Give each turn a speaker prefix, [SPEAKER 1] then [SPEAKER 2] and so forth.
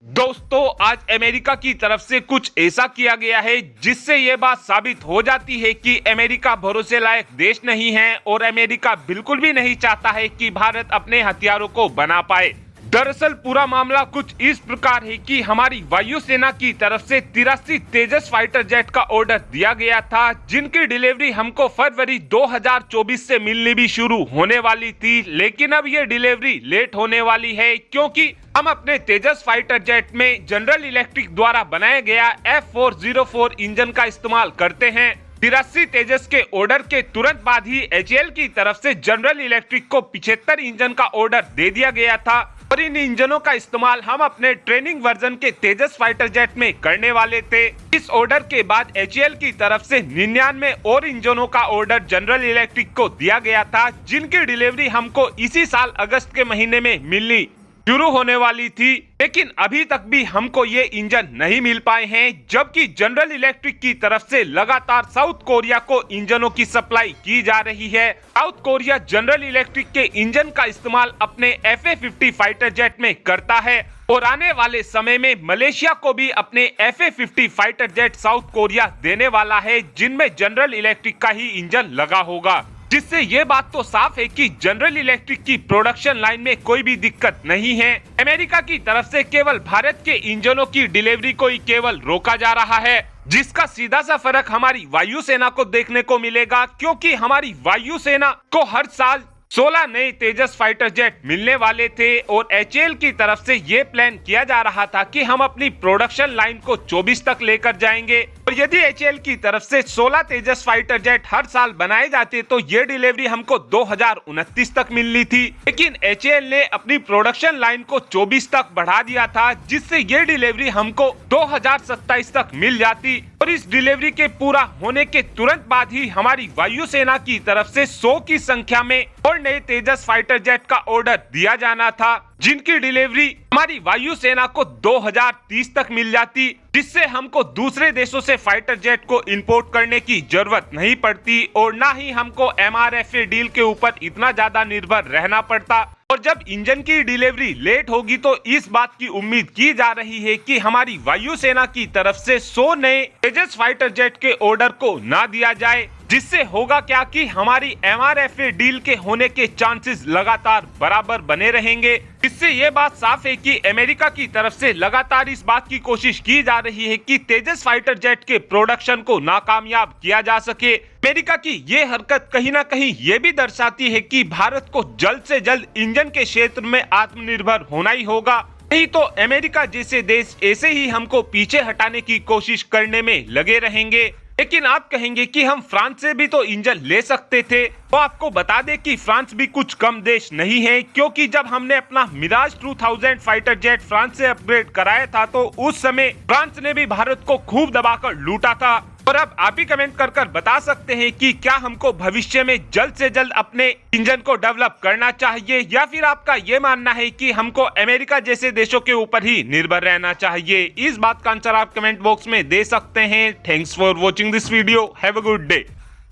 [SPEAKER 1] दोस्तों, आज अमेरिका की तरफ से कुछ ऐसा किया गया है जिससे ये बात साबित हो जाती है कि अमेरिका भरोसे लायक देश नहीं है और अमेरिका बिल्कुल भी नहीं चाहता है कि भारत अपने हथियारों को बना पाए। दरअसल पूरा मामला कुछ इस प्रकार है कि हमारी वायुसेना की तरफ से 83 तेजस फाइटर जेट का ऑर्डर दिया गया था, जिनकी डिलीवरी हमको फरवरी 2024 से मिलनी भी शुरू होने वाली थी। लेकिन अब ये डिलीवरी लेट होने वाली है क्योंकि हम अपने तेजस फाइटर जेट में जनरल इलेक्ट्रिक द्वारा बनाया गया F404 इंजन का इस्तेमाल करते हैं। 83 तेजस के ऑर्डर के तुरंत बाद ही HAL की तरफ से जनरल इलेक्ट्रिक को 75 इंजन का ऑर्डर दे दिया गया था और इन इंजनों का इस्तेमाल हम अपने ट्रेनिंग वर्जन के तेजस फाइटर जेट में करने वाले थे। इस ऑर्डर के बाद HAL की तरफ से 99 और इंजनों का ऑर्डर जनरल इलेक्ट्रिक को दिया गया था, जिनकी डिलीवरी हमको इसी साल अगस्त के महीने में मिलनी शुरू होने वाली थी। लेकिन अभी तक भी हमको ये इंजन नहीं मिल पाए हैं, जबकि जनरल इलेक्ट्रिक की तरफ से लगातार साउथ कोरिया को इंजनों की सप्लाई की जा रही है। साउथ कोरिया जनरल इलेक्ट्रिक के इंजन का इस्तेमाल अपने FA-50 फाइटर जेट में करता है और आने वाले समय में मलेशिया को भी अपने FA-50 fighter jet south Korea देने वाला है, जिनमें जनरल इलेक्ट्रिक का ही इंजन लगा होगा, जिससे ये बात तो साफ है कि जनरल इलेक्ट्रिक की प्रोडक्शन लाइन में कोई भी दिक्कत नहीं है। अमेरिका की तरफ से केवल भारत के इंजनों की डिलीवरी को ही केवल रोका जा रहा है, जिसका सीधा सा फर्क हमारी वायुसेना को देखने को मिलेगा, क्योंकि हमारी वायुसेना को हर साल 16 नए तेजस फाइटर जेट मिलने वाले थे और HAL की तरफ से ये प्लान किया जा रहा था कि हम अपनी प्रोडक्शन लाइन को 24 तक लेकर जाएंगे और यदि HAL की तरफ से 16 तेजस फाइटर जेट हर साल बनाए जाते तो ये डिलीवरी हमको 2029 तक मिलनी थी। लेकिन HAL ने अपनी प्रोडक्शन लाइन को 24 तक बढ़ा दिया था, जिससे ये डिलीवरी हमको 2027 तक मिल जाती और इस डिलीवरी के पूरा होने के तुरंत बाद ही हमारी वायुसेना की तरफ से 100 की संख्या में और नए तेजस फाइटर जेट का ऑर्डर दिया जाना था, जिनकी डिलीवरी हमारी वायुसेना को 2030 तक मिल जाती, जिससे हमको दूसरे देशों से फाइटर जेट को इंपोर्ट करने की जरूरत नहीं पड़ती और ना ही हमको MRFA डील के ऊपर इतना ज्यादा निर्भर रहना पड़ता। और जब इंजन की डिलीवरी लेट होगी तो इस बात की उम्मीद की जा रही है कि हमारी वायुसेना की तरफ से 100 नए तेजस फाइटर जेट के ऑर्डर को ना दिया जाए, जिससे होगा क्या कि हमारी MRFA डील के होने के चांसेस लगातार बराबर बने रहेंगे। इससे ये बात साफ है कि अमेरिका की तरफ से लगातार इस बात की कोशिश की जा रही है कि तेजस फाइटर जेट के प्रोडक्शन को नाकामयाब किया जा सके। अमेरिका की ये हरकत कहीं ना कहीं ये भी दर्शाती है कि भारत को जल्द से जल्द इंजन के क्षेत्र में आत्मनिर्भर होना ही होगा, नहीं तो अमेरिका जैसे देश ऐसे ही हमको पीछे हटाने की कोशिश करने में लगे रहेंगे। लेकिन आप कहेंगे कि हम फ्रांस से भी तो इंजन ले सकते थे, तो आपको बता दें कि फ्रांस भी कुछ कम देश नहीं है, क्योंकि जब हमने अपना मिराज 2000 फाइटर जेट फ्रांस से अपग्रेड कराया था तो उस समय फ्रांस ने भी भारत को खूब दबाकर लूटा था। और अब आप ही कमेंट कर बता सकते हैं कि क्या हमको भविष्य में जल्द से जल्द अपने इंजन को डेवलप करना चाहिए या फिर आपका ये मानना है कि हमको अमेरिका जैसे देशों के ऊपर ही निर्भर रहना चाहिए। इस बात का आंसर आप कमेंट बॉक्स में दे सकते हैं। Thanks for watching this video. Have a good day.